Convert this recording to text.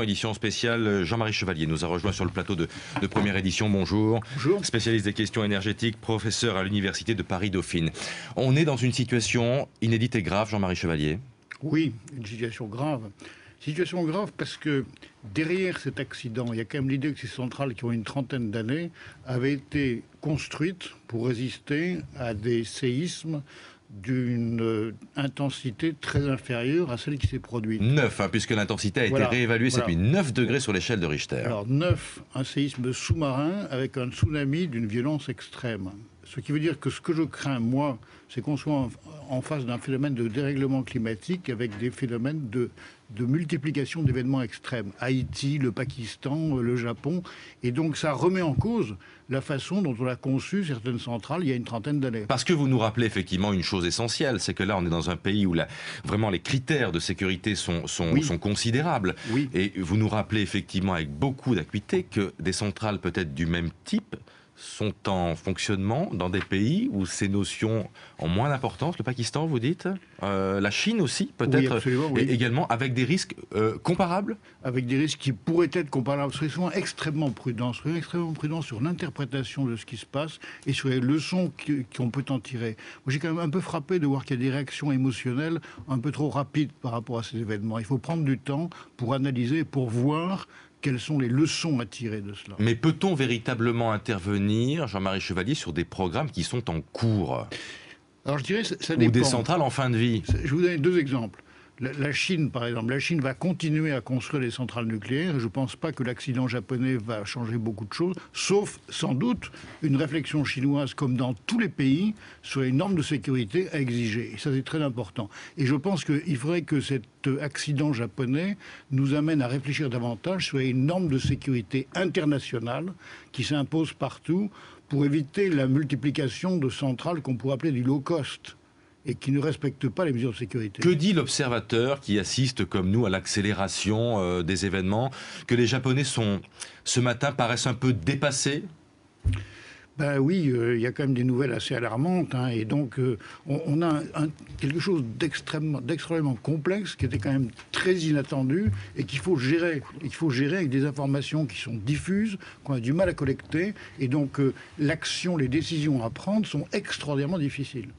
Édition spéciale, Jean-Marie Chevalier nous a rejoint sur le plateau de Première Édition. Bonjour. Bonjour. Spécialiste des questions énergétiques, professeur à l'Université de Paris-Dauphine. On est dans une situation inédite et grave, Jean-Marie Chevalier. Oui, une situation grave. Situation grave parce que derrière cet accident, il y a quand même l'idée que ces centrales qui ont une trentaine d'années avaient été construites pour résister à des séismes d'une intensité très inférieure à celle qui s'est produite. 9, puisque l'intensité a été réévaluée cette nuit. 9 degrés sur l'échelle de Richter. Alors 9, un séisme sous-marin avec un tsunami d'une violence extrême. Ce qui veut dire que ce que je crains, moi, c'est qu'on soit en face d'un phénomène de dérèglement climatique avec des phénomènes de multiplication d'événements extrêmes. Haïti, le Pakistan, le Japon. Et donc ça remet en cause la façon dont on a conçu certaines centrales il y a une trentaine d'années. Parce que vous nous rappelez effectivement une chose essentielle, c'est que là on est dans un pays où vraiment les critères de sécurité sont considérables. Oui. Et vous nous rappelez effectivement avec beaucoup d'acuité que des centrales peut-être du même type sont en fonctionnement dans des pays où ces notions ont moins d'importance. Le Pakistan, vous dites, la Chine aussi, peut-être, oui. Et également avec des risques comparables. Avec des risques qui pourraient être comparables. Soyons extrêmement prudents. Soyons extrêmement prudents sur l'interprétation de ce qui se passe et sur les leçons qu'on peut en tirer. Moi, j'ai quand même un peu frappé de voir qu'il y a des réactions émotionnelles un peu trop rapides par rapport à ces événements. Il faut prendre du temps pour analyser, pour voir quelles sont les leçons à tirer de cela. Mais peut-on véritablement intervenir, Jean-Marie Chevalier, sur des programmes qui sont en cours? Alors je dirais, ça dépend. Ou des centrales en fin de vie? Je vais vous donner deux exemples. La Chine, par exemple, la Chine va continuer à construire des centrales nucléaires. Je ne pense pas que l'accident japonais va changer beaucoup de choses, sauf sans doute une réflexion chinoise, comme dans tous les pays, sur les normes de sécurité à exiger. Et ça, c'est très important. Et je pense qu'il faudrait que cet accident japonais nous amène à réfléchir davantage sur les normes de sécurité internationales qui s'imposent partout pour éviter la multiplication de centrales qu'on pourrait appeler du low cost et qui ne respectent pas les mesures de sécurité. Que dit l'observateur qui assiste comme nous à l'accélération des événements? Que les Japonais ce matin paraissent un peu dépassés? Ben oui, il y a quand même des nouvelles assez alarmantes, et donc on a quelque chose d'extrêmement complexe qui était quand même très inattendu et qu'il faut gérer. Il faut gérer avec des informations qui sont diffuses, qu'on a du mal à collecter, et donc l'action, les décisions à prendre sont extraordinairement difficiles.